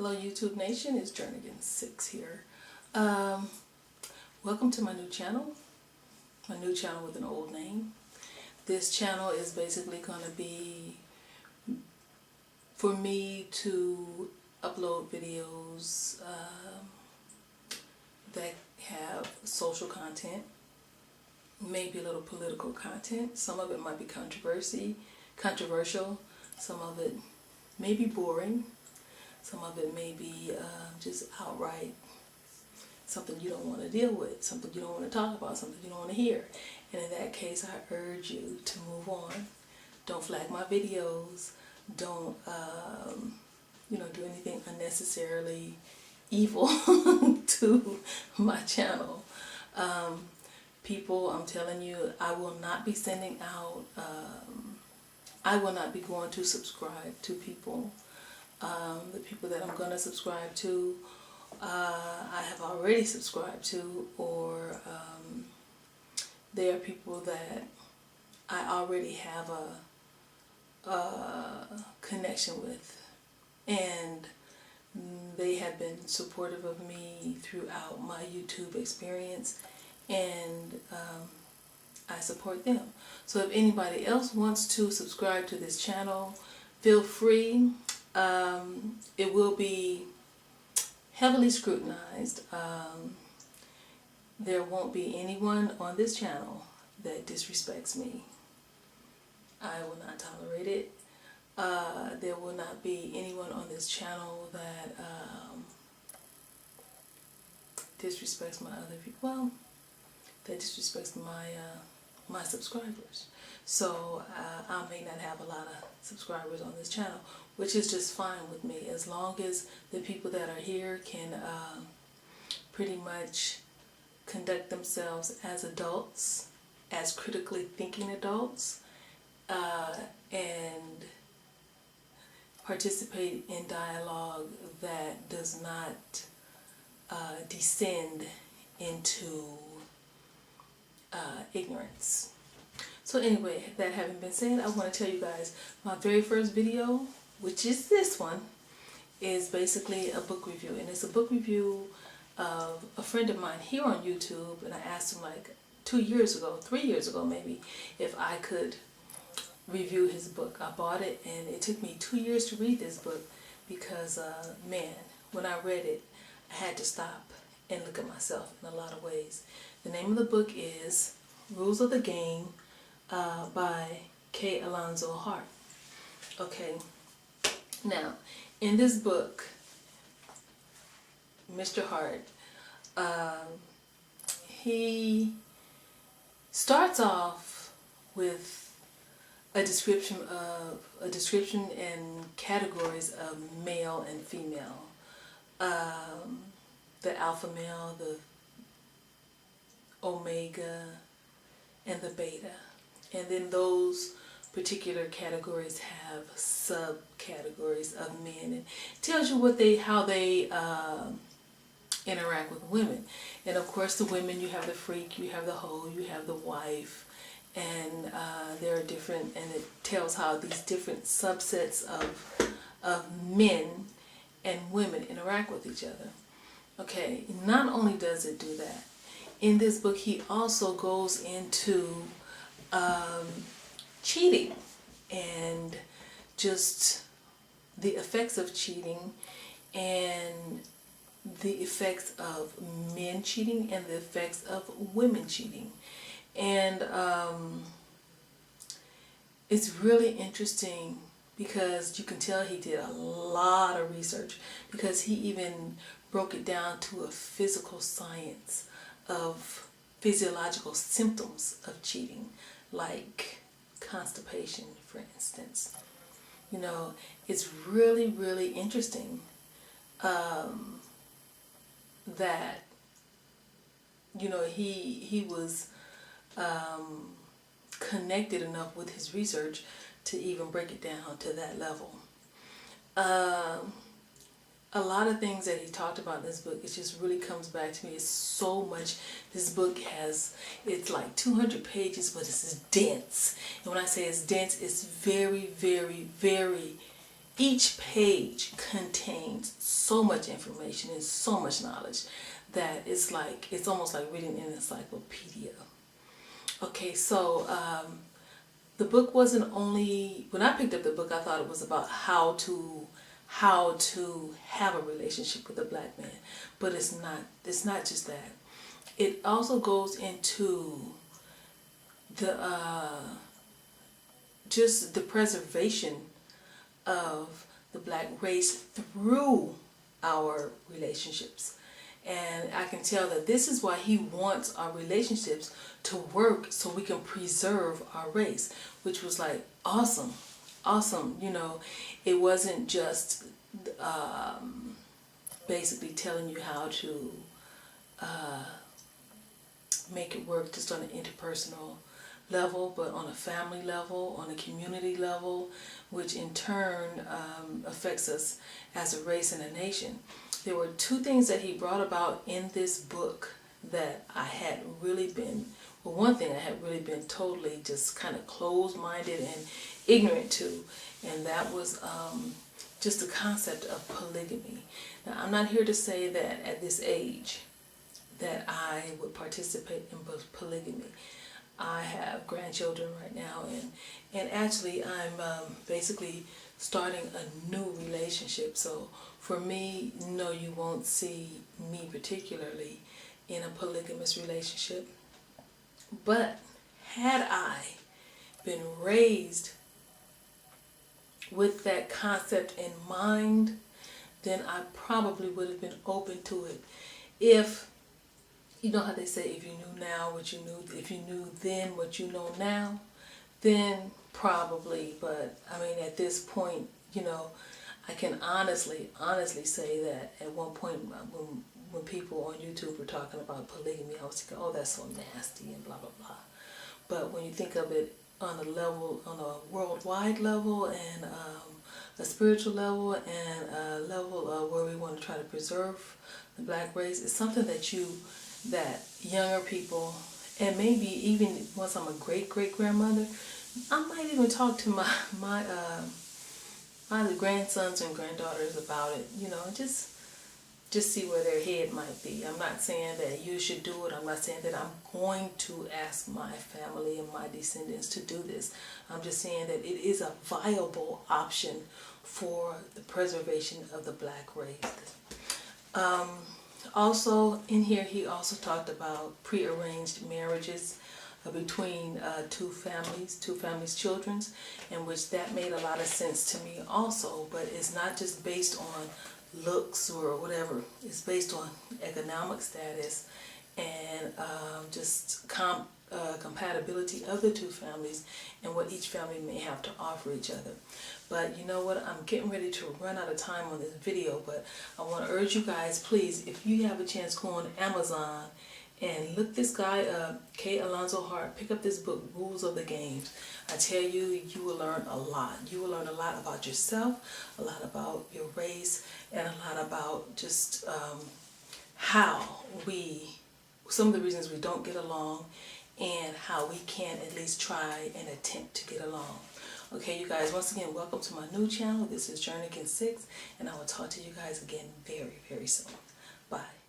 Hello YouTube Nation, it's Jernigansixxx here. Welcome to my new channel with an old name. This channel is basically going to be for me to upload videos that have social content, maybe a little political content. Some of it might be controversial, some of it may be boring. Some of it may be just outright something you don't want to deal with, something you don't want to talk about, something you don't want to hear. And in that case, I urge you to move on. Don't flag my videos. Don't, do anything unnecessarily evil to my channel. People, I'm telling you, I will not be sending out, I will not be going to subscribe to people. The people that I'm going to subscribe to, I have already subscribed to, or they are people that I already have a connection with, and they have been supportive of me throughout my YouTube experience, and I support them. So if anybody else wants to subscribe to this channel, feel free. It will be heavily scrutinized. There won't be anyone on this channel that disrespects me. I will not tolerate it. There will not be anyone on this channel that disrespects my other people. Well, that disrespects my subscribers. So I may not have a lot of subscribers on this channel, which is just fine with me, as long as the people that are here can pretty much conduct themselves as adults, as critically thinking adults, and participate in dialogue that does not descend into ignorance. So anyway, that having been said, I want to tell you guys my very first video, which is this one, is basically a book review. And it's a book review of a friend of mine here on YouTube, and I asked him like 3 years ago maybe, if I could review his book. I bought it, and it took me 2 years to read this book because, man, when I read it, I had to stop and look at myself in a lot of ways. The name of the book is Rules of the Game by Alonzo Hart. Okay, now in this book, Mr. Hart, he starts off with a description and categories of male and female. The alpha male, the omega, and the beta. And then those particular categories have subcategories of men, and tells you how they interact with women. And of course, the women, you have the freak, you have the hoe, you have the wife, and there are different, and it tells how these different subsets of men and women interact with each other. Okay, not only does it do that, in this book he also goes into cheating and just the effects of cheating, and the effects of men cheating, and the effects of women cheating. And it's really interesting because you can tell he did a lot of research, because he even broke it down to a physical science of physiological symptoms of cheating, like constipation, for instance. You know, it's really, really interesting that, you know, he was connected enough with his research to even break it down to that level. A lot of things that he talked about in this book, it just really comes back to me. It's so much. This book it's like 200 pages, but it's dense. And when I say it's dense, it's very, very, very each page contains so much information and so much knowledge that it's almost like reading an encyclopedia. Okay, so the book wasn't only, when I picked up the book, I thought it was about how to have a relationship with a black man, but it's not just that. It also goes into the just the preservation of the black race through our relationships. And I can tell that this is why he wants our relationships to work so we can preserve our race, which was like awesome. You know, it wasn't just basically telling you how to make it work just on an interpersonal level, but on a family level, on a community level, which in turn affects us as a race and a nation. There were two things that he brought about in this book that I had really been, well, one thing I had really been totally just kind of closed-minded and ignorant to, and that was just the concept of polygamy. Now, I'm not here to say that at this age that I would participate in polygamy. I have grandchildren right now, and actually I'm basically starting a new relationship. So for me, no, you won't see me particularly in a polygamous relationship. But had I been raised with that concept in mind, then I probably would have been open to it. If, you know how they say, if you knew now what you knew, if you knew then what you know now, then probably. But I mean, at this point, you know, I can honestly say that at one point when people on YouTube were talking about polygamy, I was thinking, oh, that's so nasty and blah, blah, blah. But when you think of it on a level, on a worldwide level, and a spiritual level, and a level where we want to try to preserve the black race, it's something that younger people, and maybe even once I'm a great-great-grandmother, I might even talk to my grandsons and granddaughters about it, you know, just see where their head might be. I'm not saying that you should do it. I'm not saying that I'm going to ask my family and my descendants to do this. I'm just saying that it is a viable option for the preservation of the black race. Also, in here, he also talked about prearranged marriages between two families' children, in which that made a lot of sense to me also. But it's not just based on looks or whatever. It's based on economic status and just compatibility of the two families and what each family may have to offer each other. But you know what, I'm getting ready to run out of time on this video, but I want to urge you guys, please, if you have a chance, go on Amazon and look this guy up, Alonzo Hart. Pick up this book, Rules of the Games. I tell you, you will learn a lot. You will learn a lot about yourself, a lot about your race, and a lot about just how some of the reasons we don't get along, and how we can at least try and attempt to get along. Okay, you guys, once again, welcome to my new channel. This is Jernigansixxx, and I will talk to you guys again very, very soon. Bye.